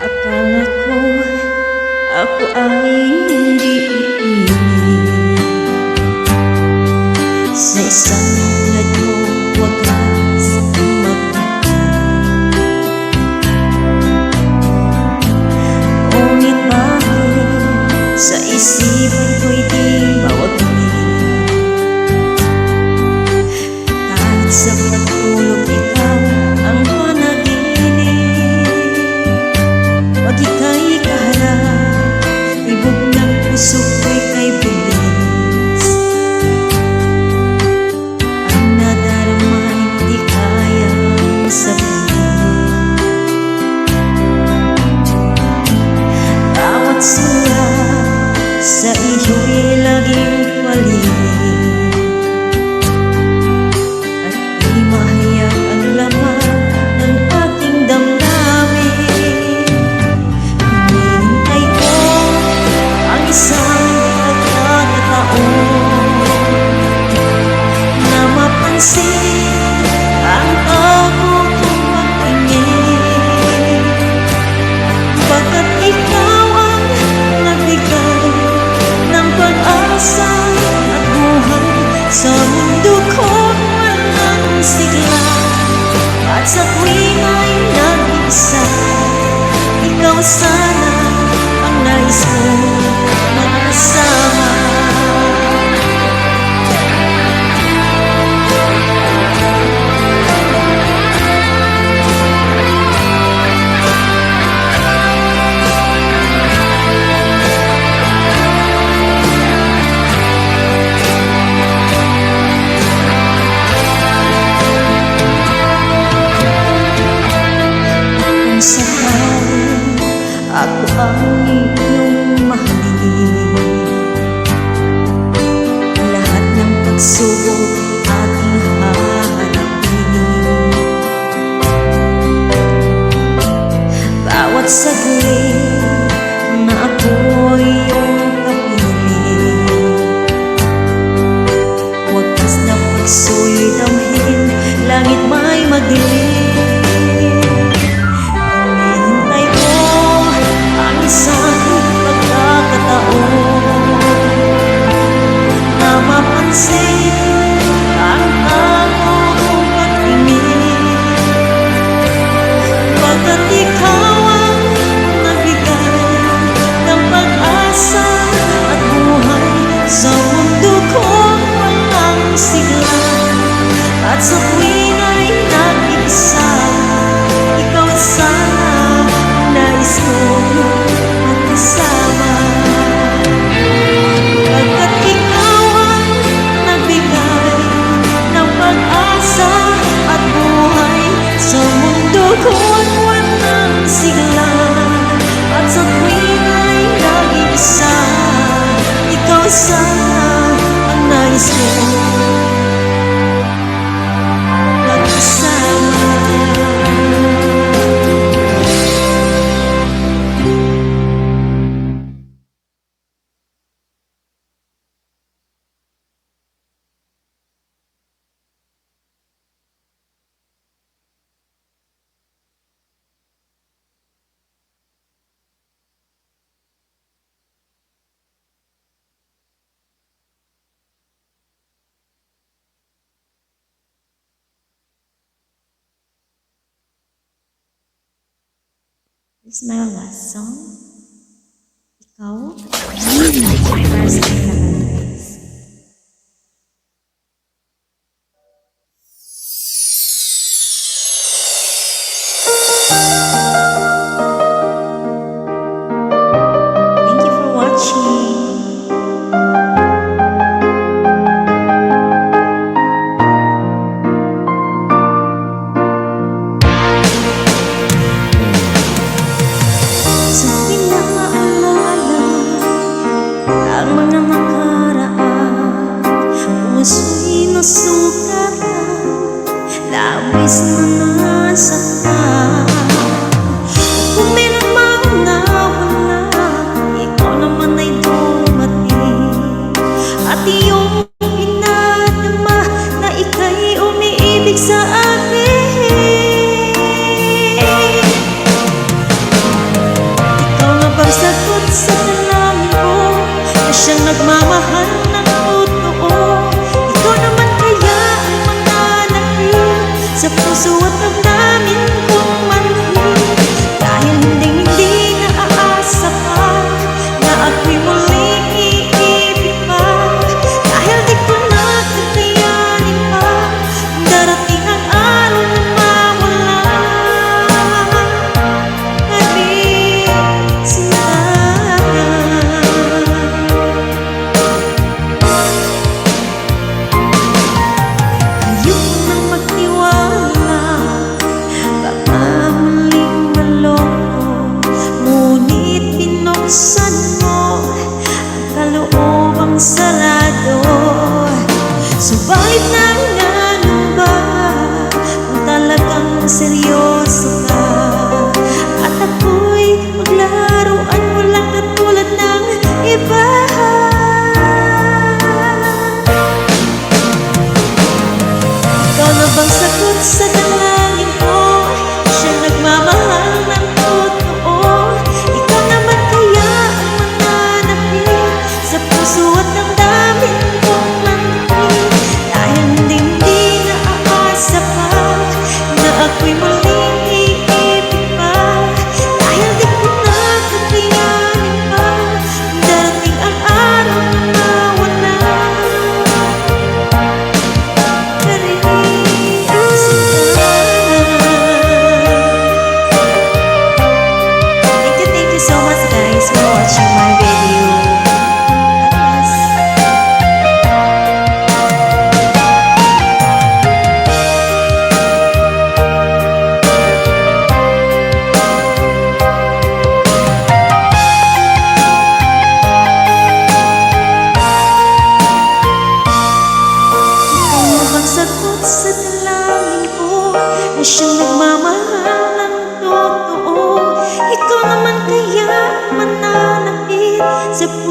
Akala ko ako ay isa. Ikaw sana ang nais kong makasama. Kung sakaling ako ang iyong mahalin, lahat ng pagsubok ating haharapin. Bawat saglit na ako'y iyong kapiling, wagas na pagsuyo'y damhin, langit may magdilim. Isang pagkakataon na mapansin ang akong patingin, pagkat ikaw ang nagbigay ng pag-asa at buhay sa mundo kong walang sigla. At sa tuwing ay nag-iisa, ikaw sana ang nais ko sama. Pagkat ikaw ang nagbigay ng pag-asa at buhay sa mundo ko't walang sigla. At sa tuwing ay nag-iisa, ikaw sana ang nais ko magkasama. This is my last song. Ikaw, para sa kailangan, guys. Thank you for watching. Sa pinaalala ang mga nakaraan, puso'y nasugatan, labis na nasaktan.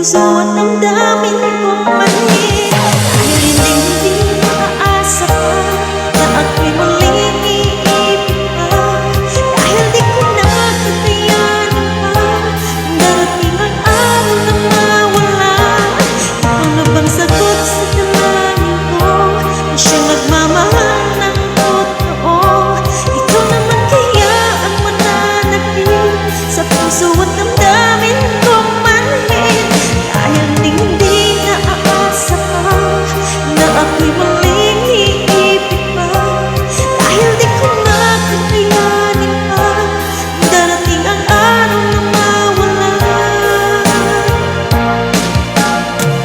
puso at damdamin kong manhid. Dahil hindi maaasa ka na ako'y muling iibig pa. Dahil di ko na kakayanin pa darating ang araw na mawala. Ikaw na bang sagot sa dalangin ko, na siyang nagmamahal ng totoo? Ikaw naman kaya ang mananatili sa puso at damdamin kong manhid. Dahil hindi naaasa ka na ako'y muling iibig pa. Dahil di ko na kakayanin pa darating ang araw na mawala.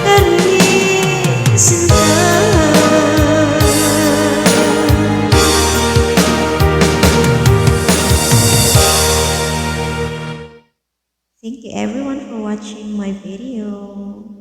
Larisin ka. Thank you everyone for watching my video.